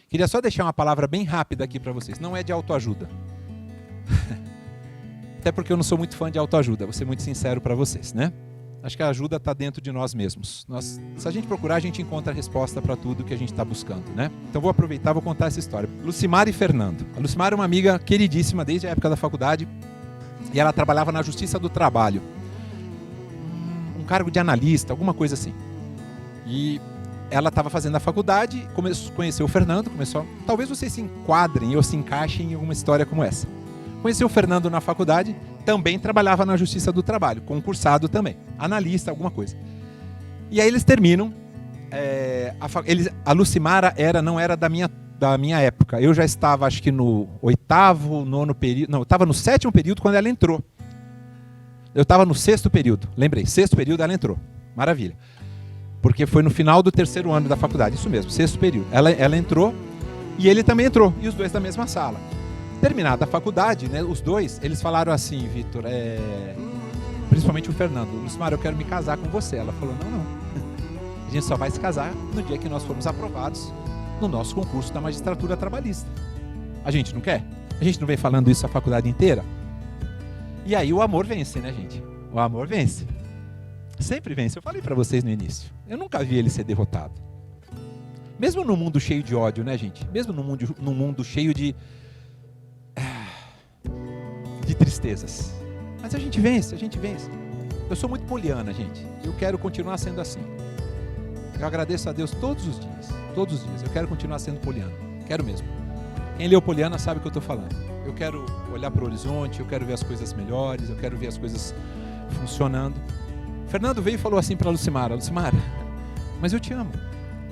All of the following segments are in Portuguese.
Queria só deixar uma palavra bem rápida aqui para vocês. Não é de autoajuda. Até porque eu não sou muito fã de autoajuda, vou ser muito sincero para vocês, né? Acho que a ajuda está dentro de nós mesmos. Se a gente procurar, a gente encontra a resposta para tudo que a gente está buscando, né? Então vou aproveitar, vou contar essa história. Lucimara e Fernando. A Lucimara é uma amiga queridíssima desde a época da faculdade e ela trabalhava na Justiça do Trabalho. Um cargo de analista, alguma coisa assim. E ela estava fazendo a faculdade, conheceu o Fernando, talvez vocês se enquadrem ou se encaixem em alguma história como essa. Conheceu o Fernando na faculdade, também trabalhava na Justiça do Trabalho, concursado também, analista, alguma coisa. E aí eles terminam, a Lucimara não era da minha época, eu já estava acho que no 8º, 9º período, não, eu estava no 7º período quando ela entrou. Eu estava no 6º período, lembrei, 6º período ela entrou, maravilha. Porque foi no final do 3º ano da faculdade, isso mesmo, 6º período. Ela entrou e ele também entrou, e os dois da mesma sala. Terminada a faculdade, né, os dois, eles falaram assim, Vitor, principalmente o Fernando, Lucimara, eu quero me casar com você. Ela falou, não, a gente só vai se casar no dia que nós formos aprovados no nosso concurso da magistratura trabalhista. A gente não quer? A gente não vem falando isso a faculdade inteira? E aí o amor vence, né, gente? O amor vence. Sempre vence, eu falei pra vocês no início. Eu nunca vi ele ser derrotado. Mesmo no mundo cheio de ódio, né, gente? Mesmo no mundo cheio de tristezas. Mas a gente vence. Eu sou muito poliana, gente. Eu quero continuar sendo assim. Eu agradeço a Deus todos os dias. Eu quero continuar sendo poliana. Quero mesmo. Quem leu Poliana sabe o que eu estou falando. Eu quero olhar para o horizonte, eu quero ver as coisas melhores, eu quero ver as coisas funcionando. Fernando veio e falou assim para Lucimara, mas eu te amo.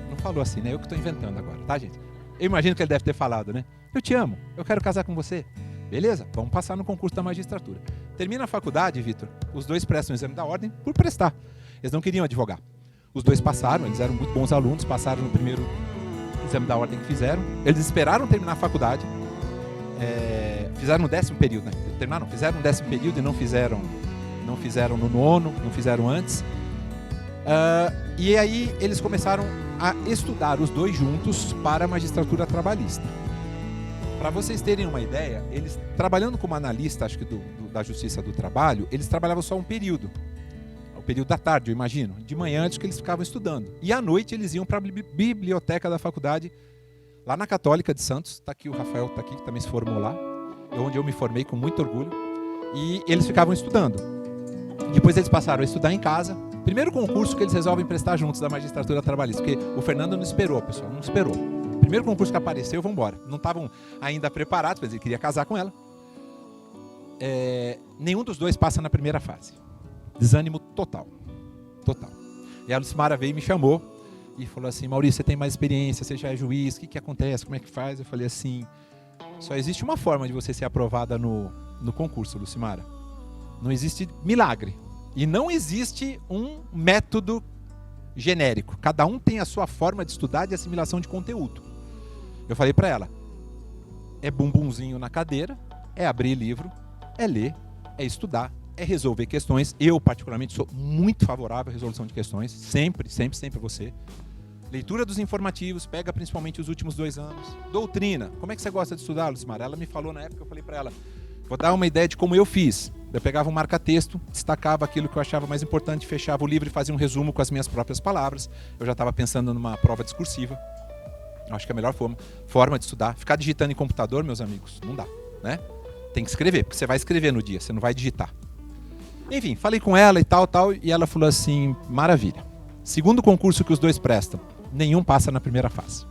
Não falou assim, né? Eu que estou inventando agora, tá, gente? Eu imagino que ele deve ter falado, né? Eu te amo, eu quero casar com você. Beleza? Vamos passar no concurso da magistratura. Termina a faculdade, Vitor, os dois prestam o exame da ordem por prestar. Eles não queriam advogar. Os dois passaram, eles eram muito bons alunos, passaram no primeiro exame da ordem que fizeram. Eles esperaram terminar a faculdade, fizeram no 10º período, né? Fizeram no 10º período e não fizeram no 9º, não fizeram antes. E aí eles começaram a estudar os dois juntos para a magistratura trabalhista. Para vocês terem uma ideia, eles trabalhando como analista, acho que da Justiça do Trabalho, eles trabalhavam só um período. O período da tarde, eu imagino. De manhã, antes que eles ficavam estudando. E à noite eles iam para a biblioteca da faculdade, lá na Católica de Santos. Está aqui, o Rafael está aqui, que também se formou lá. Onde eu me formei com muito orgulho. E eles ficavam estudando. Depois eles passaram a estudar em casa. Primeiro concurso que eles resolvem prestar juntos da magistratura trabalhista. Porque o Fernando não esperou, pessoal, não esperou. Primeiro concurso que apareceu, vamos embora. Não estavam ainda preparados, mas ele queria casar com ela. Nenhum dos dois passa na primeira fase. Desânimo total. E a Lucimara veio e me chamou e falou assim, Maurício, você tem mais experiência, você já é juiz, o que acontece, como é que faz? Eu falei assim, só existe uma forma de você ser aprovada no concurso, Lucimara. Não existe milagre. E não existe um método genérico. Cada um tem a sua forma de estudar e de assimilação de conteúdo. Eu falei para ela, é bumbumzinho na cadeira, é abrir livro, é ler, é estudar, é resolver questões. Eu, particularmente, sou muito favorável à resolução de questões. Sempre você. Leitura dos informativos, pega principalmente os últimos 2 anos. Doutrina, como é que você gosta de estudar, Lucimara? Ela me falou na época, eu falei para ela, vou dar uma ideia de como eu fiz. Eu pegava um marca-texto, destacava aquilo que eu achava mais importante, fechava o livro e fazia um resumo com as minhas próprias palavras. Eu já estava pensando numa prova discursiva. Acho que é a melhor forma de estudar. Ficar digitando em computador, meus amigos, não dá, né? Tem que escrever, porque você vai escrever no dia, você não vai digitar. Enfim, falei com ela e tal, e ela falou assim, maravilha. Segundo concurso que os dois prestam, nenhum passa na primeira fase.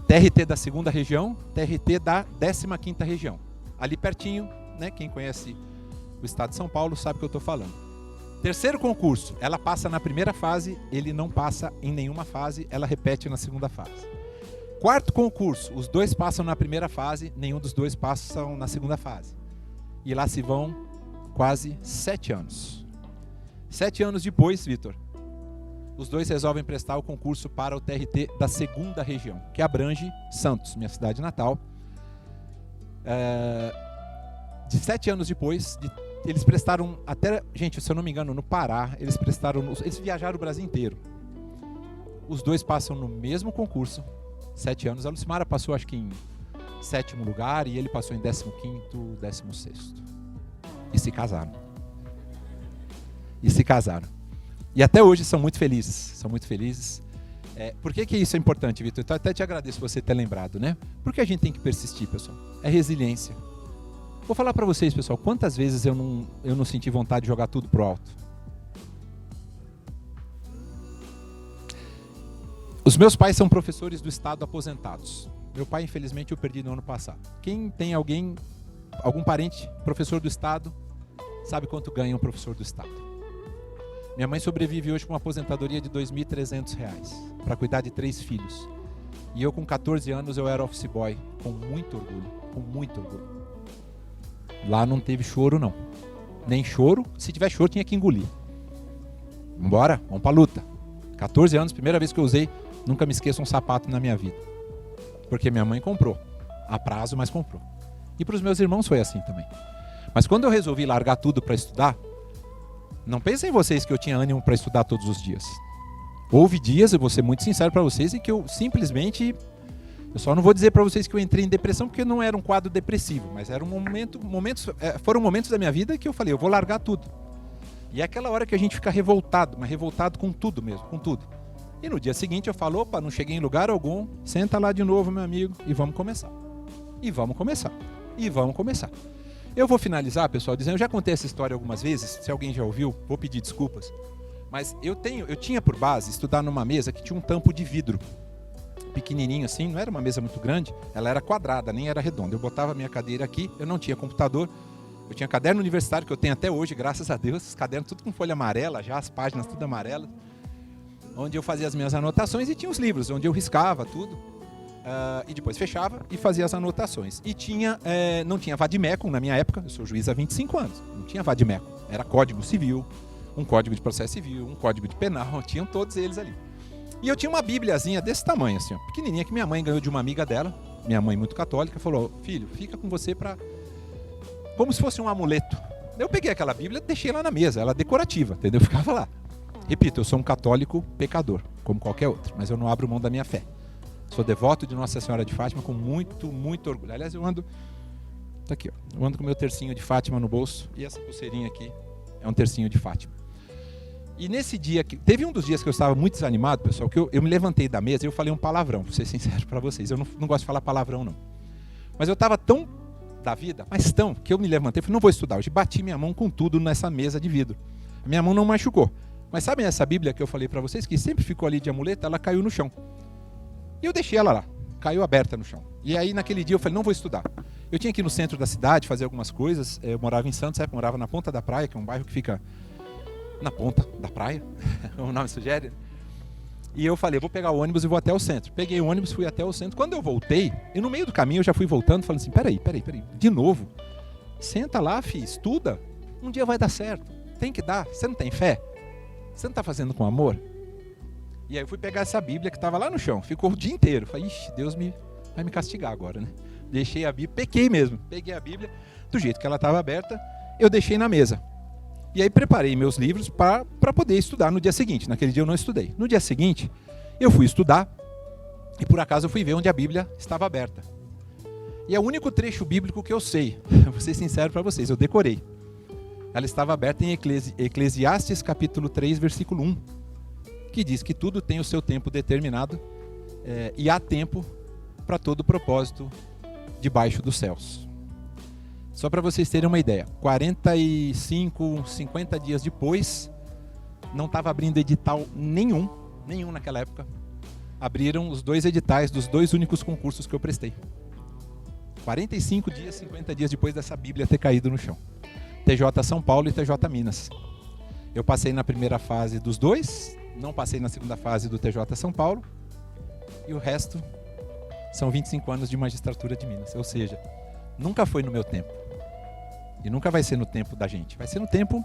TRT da 2ª região, TRT da 15ª região. Ali pertinho, né? Quem conhece o estado de São Paulo sabe o que eu estou falando. Terceiro concurso, ela passa na primeira fase, ele não passa em nenhuma fase, ela repete na 2ª fase. Quarto concurso, os dois passam na primeira fase, nenhum dos dois passam na 2ª fase. E lá se vão quase 7 anos. 7 anos depois, Vitor, os dois resolvem prestar o concurso para o TRT da 2ª região, que abrange Santos, minha cidade natal. De 7 anos depois, eles prestaram até, gente, se eu não me engano, no Pará, eles viajaram o Brasil inteiro. Os dois passam no mesmo concurso, 7 anos. A Lucimara passou, acho que em 7º lugar, e ele passou em 15º, 16º. E se casaram. E até hoje são muito felizes. Por que isso é importante, Vitor? Então, até te agradeço você ter lembrado, né? Porque a gente tem que persistir, pessoal. É resiliência. Vou falar para vocês, pessoal, quantas vezes eu não senti vontade de jogar tudo pro alto. Os meus pais são professores do estado aposentados. Meu pai, infelizmente, eu perdi no ano passado. Quem tem algum parente professor do estado, sabe quanto ganha um professor do estado. Minha mãe sobrevive hoje com uma aposentadoria de R$ 2.300 para cuidar de 3 filhos. E eu, com 14 anos, eu era office boy, com muito orgulho. Lá não teve choro, não. Nem choro. Se tiver choro, tinha que engolir. Vambora, vamos pra luta. 14 anos, primeira vez que eu usei, nunca me esqueço, um sapato na minha vida. Porque minha mãe comprou. A prazo, mas comprou. E para os meus irmãos foi assim também. Mas quando eu resolvi largar tudo para estudar, não pensem vocês que eu tinha ânimo para estudar todos os dias. Houve dias, eu vou ser muito sincero para vocês, em que eu simplesmente... Eu só não vou dizer para vocês que eu entrei em depressão, porque não era um quadro depressivo, mas era foram momentos da minha vida que eu falei, eu vou largar tudo. E é aquela hora que a gente fica revoltado, mas revoltado com tudo mesmo, com tudo. E no dia seguinte eu falo, opa, não cheguei em lugar algum, senta lá de novo, meu amigo, e vamos começar. Eu vou finalizar, pessoal, dizendo, eu já contei essa história algumas vezes, se alguém já ouviu, vou pedir desculpas, mas eu tinha por base estudar numa mesa que tinha um tampo de vidro, pequenininho assim, não era uma mesa muito grande, ela era quadrada, nem era redonda. Eu botava a minha cadeira aqui, eu não tinha computador, eu tinha caderno universitário que eu tenho até hoje, graças a Deus, os cadernos tudo com folha amarela, já as páginas tudo amarelas, onde eu fazia as minhas anotações e tinha os livros, onde eu riscava tudo, e depois fechava e fazia as anotações. E não tinha vademecum na minha época, eu sou juiz há 25 anos, não tinha vademecum, era Código Civil, um Código de Processo Civil, um Código de Penal, tinham todos eles ali. E eu tinha uma bíbliazinha desse tamanho, assim, ó, pequenininha, que minha mãe ganhou de uma amiga dela, minha mãe muito católica, falou, filho, fica com você como se fosse um amuleto. Eu peguei aquela bíblia e deixei lá na mesa, ela é decorativa, entendeu? Eu ficava lá. Repito, eu sou um católico pecador, como qualquer outro, mas eu não abro mão da minha fé. Sou devoto de Nossa Senhora de Fátima com muito, muito orgulho. Aliás, eu ando com o meu tercinho de Fátima no bolso, e essa pulseirinha aqui é um tercinho de Fátima. E nesse dia, teve um dos dias que eu estava muito desanimado, pessoal, que eu me levantei da mesa e eu falei um palavrão, vou ser sincero para vocês, eu não gosto de falar palavrão não. Mas eu estava tão da vida, mas tão, que eu me levantei e falei, não vou estudar hoje, bati minha mão com tudo nessa mesa de vidro. A minha mão não machucou, mas sabem essa Bíblia que eu falei para vocês, que sempre ficou ali de amuleto, ela caiu no chão. E eu deixei ela lá, caiu aberta no chão. E aí naquele dia eu falei, não vou estudar. Eu tinha que ir no centro da cidade, fazer algumas coisas, eu morava em Santos, morava na Ponta da Praia, que é um bairro que fica... na ponta da praia, o nome sugere. E eu falei, vou pegar o ônibus e vou até o centro. Peguei o ônibus, fui até o centro. Quando eu voltei, e no meio do caminho eu já fui voltando, falando assim, peraí, de novo. Senta lá, filho, estuda. Um dia vai dar certo. Tem que dar. Você não tem fé? Você não está fazendo com amor? E aí eu fui pegar essa Bíblia que estava lá no chão. Ficou o dia inteiro. Falei, ixi, Deus vai me castigar agora, né? Deixei a Bíblia, pequei mesmo. Peguei a Bíblia, do jeito que ela estava aberta, eu deixei na mesa. E aí preparei meus livros para poder estudar no dia seguinte. Naquele dia eu não estudei. No dia seguinte, eu fui estudar e por acaso eu fui ver onde a Bíblia estava aberta. E é o único trecho bíblico que eu sei. Vou ser sincero para vocês, eu decorei. Ela estava aberta em Eclesiastes capítulo 3, versículo 1, que diz que tudo tem o seu tempo determinado e há tempo para todo propósito debaixo dos céus. Só para vocês terem uma ideia, 45, 50 dias depois, não estava abrindo edital nenhum naquela época. Abriram os 2 editais dos 2 únicos concursos que eu prestei. 45 dias, 50 dias depois dessa Bíblia ter caído no chão. TJ São Paulo e TJ Minas. Eu passei na primeira fase dos 2, não passei na segunda fase do TJ São Paulo, e o resto são 25 anos de magistratura de Minas. Ou seja, nunca foi no meu tempo. E nunca vai ser no tempo da gente. Vai ser no tempo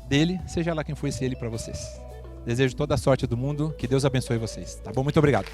dele, seja lá quem fosse ele para vocês. Desejo toda a sorte do mundo. Que Deus abençoe vocês. Tá bom? Muito obrigado.